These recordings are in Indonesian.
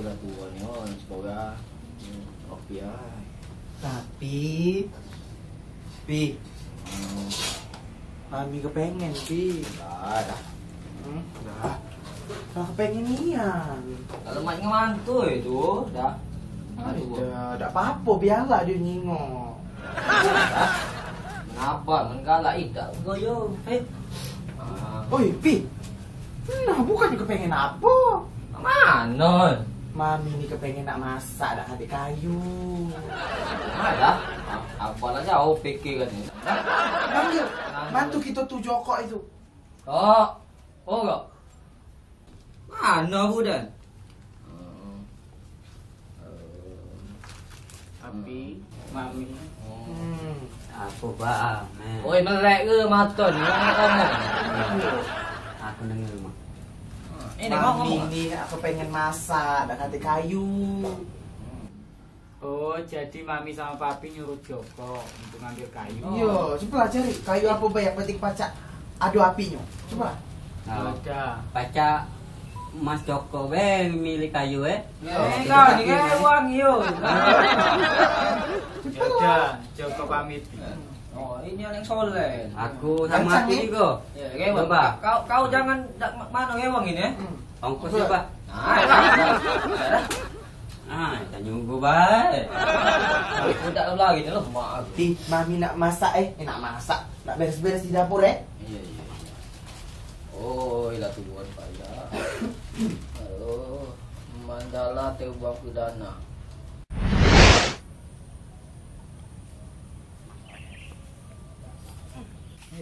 udah tua nih, oh, semoga kopi ya. Tapi Mami kepengen, Dah. Enggak. Nah, kepengen nian. Kalau mak ngemantu itu, dah. Ada apa-apa, biarlah dia nyingok. Kenapa? Mengalak tidak goyo. Oi, nah bukannya kepengen apa? Mana? Mami ini kepengen nak masak, nak hati kayu. Ada? Apalah jauh pikir kan ini. Panggil, mantu kita tuh Joko itu. Oh enggak. Mana budan? Tapi Mami Aku paham. Oi melek ke mata ni ngomong. Aku dengar mah. Ini Mami ngomong. ini aku pengen masak, nak hati kayu. Oh, jadi Mami sama Papi nyuruh Joko untuk ngambil kayu. Iya, coba cari kayu apa banyak penting pacak adu apinya. Coba. Ada. Baca Mas Joko milik kayu Enggak, ni kan uang yo. Ya, Joko pamit. Oh, ini yang soleh. Aku sama aku Kencang, juga. Ya, Gewang. Coba. Kau jangan mana Gewang ini ya. Ongkos siapa? Nah, Tak nyunggu baik. udah lagi nih loh, maaf. Di Mami nak masak nak masak, nak beres-beres di dapur Iya. Oh, ilah tuan payah. Oh, mandala teubang pidana.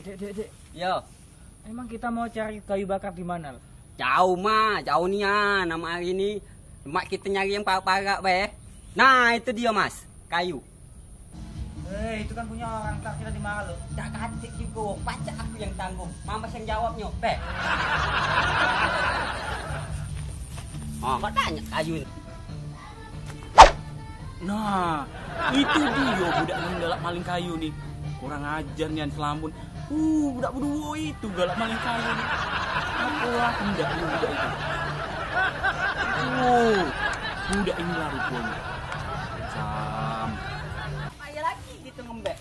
Dek. Yo, Emang kita mau cari kayu bakar di mana? jauh mah, jauh ni nama hari ni. Mak kita nyari yang parak-parak be. Nah, itu dia Mas, kayu. Itu kan punya orang, tak kira di mana lo? Tak katik juga, pacak aku yang tanggung. Mama yang jawabnya, be. Oh, kau tanya kayu ni. Nah, itu dia budak yang galak maling kayu nih. Kurang ajar nih Selamun. Budak berdua itu galak maling kayu nih. Apalah hendak budak itu. Budak ini lah rupanya. Sam. Payah lagi gitu ngembek.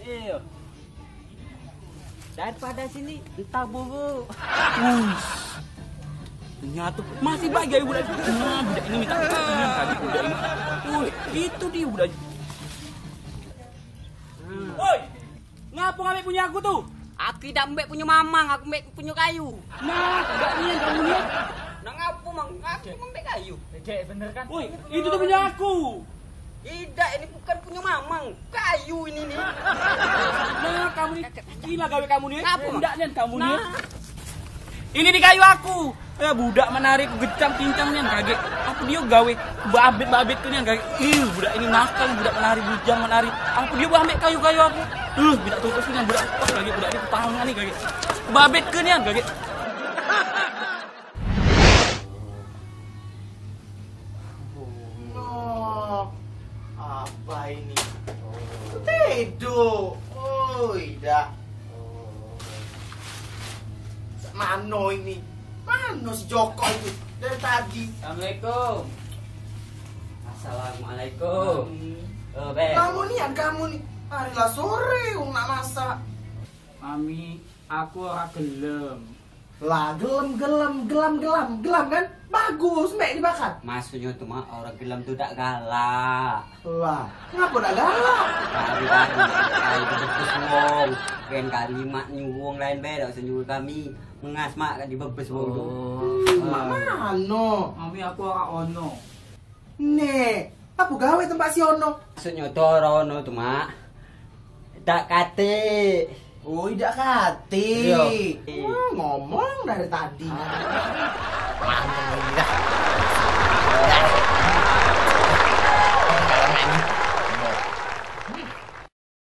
Iya. Daripada sini entah buru. Ternyata masih bagai budak itu. Nah, budak ini minta kesaksian tadi budak ini. Itu dia budak. Woi, ngapa ngambil punya aku tuh? Aku tidak mbek punya mamang, aku mbek punya kayu. Nah, enggak nih kamu lihat. Nah ngapa mang? Aku mbek kayu. Dek, bener kan? Woi, itu tuh punya aku. Tidak, ini bukan punya mamang. Kayu ini nih. Nah, kamu nih gila gawe kamu nih. Ngapa, Mang? Enggak nih kamu nih. Nah. Ini di kayu aku. Ya budak menarik gecam pincang nih kaget. Apa dia gawe babet-babet tuh nih kaget. Budak ini nakal, budak menari bujang menari. Apa dia ambil kayu-kayu aku? Budak tuh nih budak kaget budak ini tangan nih kaget. Babet ke nih kaget. Apa ini? Tidur. Dah. Mano ini? Mano si Joko itu dari tadi? Assalamualaikum. Assalamualaikum. Be. Kamu nih. Harilah sore, nak masak. Mami, aku ora gelem. Lah, gelam kan? Bagus, mek dibakar. Maksudnya tuh mah orang gelam tuh tak galak. Lah, ngapa dak galak? Kali-kali kayu dibebes wong. Kan kalimat nyuwung lain beda senyum kami mengasmak kan dibebes wong tuh. Mano? Mami, aku ora ono. Nek, apa gawe tempat si Ono? Maksudnya torono tuh mak. Tak kate. Oh, tidak kati. Iya. Ngomong dari tadi. Mano ini dah.